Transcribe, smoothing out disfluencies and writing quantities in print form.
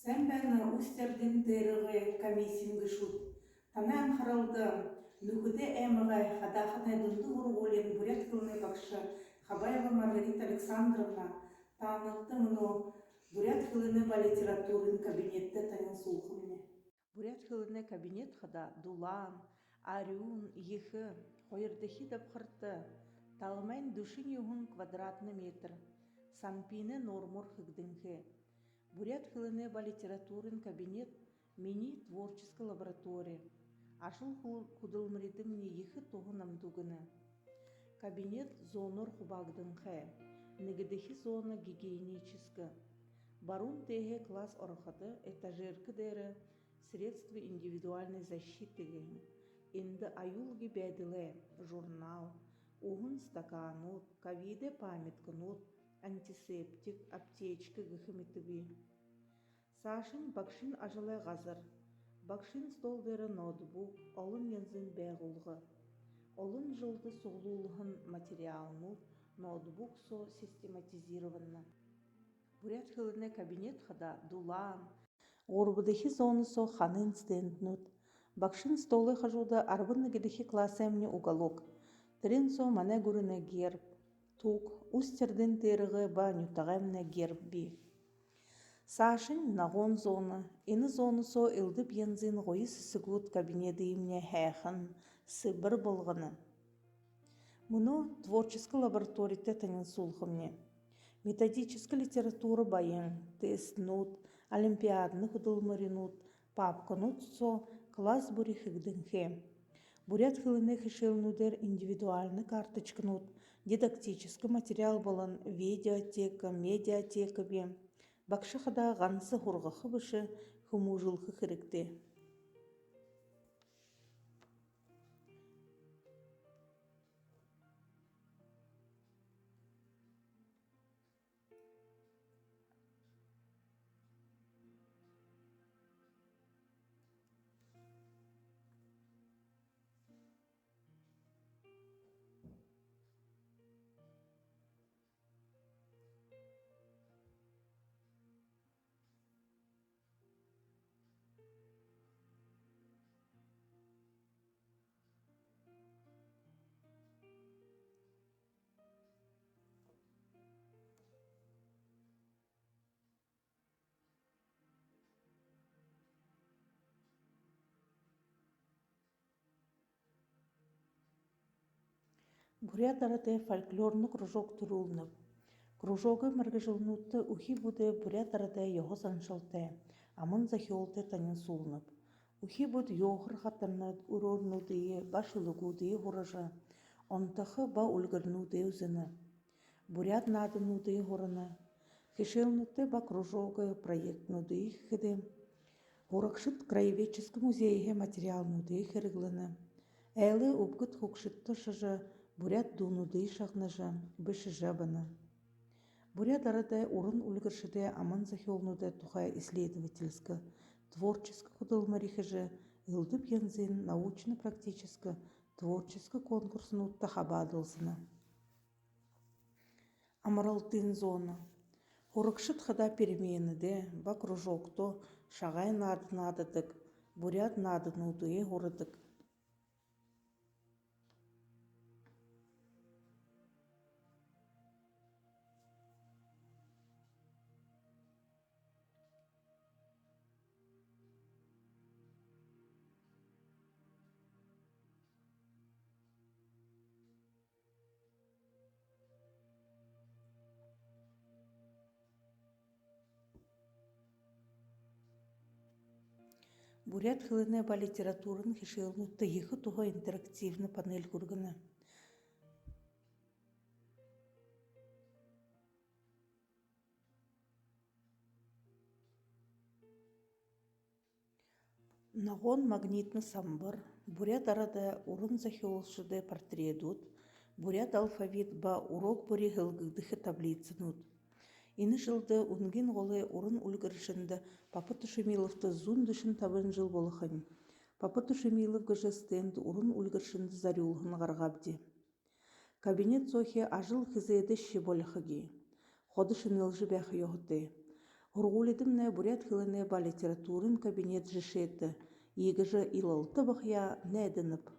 Sen ben usтердин дерығы комиссиян гышут. Танан харалды нухуде эмыгай хадахатay дунду урголен бурят кылны бакшы Хабаева Маргарита Александровна танытты муну бурят кылыны ба литературын кабинетте танын сулхымне. Бурят кылыны кабинет хада дулан, арюн, ехы, хойырдыхи деп хырты, талмайн душин юхун квадратный метр, санпины нормур хыгдынхы. Бурят хылыны ба литературын кабинет мини творческая лаборатория. Ашыл худылмыридым не ехы тоғынам дугыны. Кабинет зонор хубагдынхэ, негедехи зона гигиеническая. Барун теге класс орхады этажеркі дәрі средства индивидуальной защиты. Инді аюлги бәділі, журнал, уғын стаканут, ковиде памятканут, антисептик, аптечка гыхымитыби. Сашын бакшин ажылай ғазыр. Бакшин столдері ноутбук, олын янзын бәғылғы. Олын жылды соғлулығын материалнут, ноутбук со систематизированны. Бурят хылыны кабинет хада дулан. Орбыдахи зоны со ханын стенднут. Бакшин столы хажуда арбынны гедехи классемне уголок. Трин со мане гурыны герб. Тук устердин терығы ба нютағемне герб би. Сашын нағон зоны, ины зоны со илдіп янзин ғойы сысығуд кабинеті имне хэхын, сыбыр болғыны. Мұны творческая лаборатория танын сулхымне. Методическая литература байын, тест нут, олимпиадны худылмыры нут, папка нут со класс бури хыгдынхе. Бурят хылыны хышылнудер индивидуальны карточка нут, дидактический материал болын видеотека, медиатека бе. Бакшы хада ғансы хурғықы бұшы хымужылқы хірікті. Бурят арады фольклорны кружок турулнып. Кружогы мыргыжылнутты ухи буде бурят арады йоғыз аншылты, амын захиолты танын сулнып. Ухи буд йоғыр хатырнат урорнудые, башылыгудые хуражы, онтахы ба ульгырнудые үзіні. Бурят надынудые хураны. Хишелнутты ба кружогы проектнудые хыды. Хуракшыт краеведческий музейге материалнудые хырыглыны. Әлі ұбгыт хукшытты шыжы бурят дунуды шағныжы, біші жабыны. Бурят арады урын үлгіршіде аман захиолнуды тухай исследовательскі, творческі худылмарихыжы, ылдып янзин научно-практическі, творческі конкурсын утта хабадылсыны. Амаралтын зона. Хурыкшыт хада переменіде, ба кружокто шағай надыдык, бурят надынудые хурыдык. Бурят хылыны ба литературын хишылнутты ехы туға интерактивны панель кургыны. Нағон магнитны самбыр, бурят арада урын захиолшыды портредут, бурят алфавит ба урок бури хылгыдыхы таблицынут. Ины жылды унгин голы урын үлгіршінді Папа Тушемиловты зун дышын табын жыл болықын. Папа Тушемилов гыжыстенді урын үлгіршінді зарюлғын ғарғабди. Кабинет зохи ажыл хызеды щеболыхыги. Ходы шынылжы бәхі йоғды. Ургулидымне бурят хылыне ба литературын кабинет жешеты, игыжы илалтыбых я нәдініп.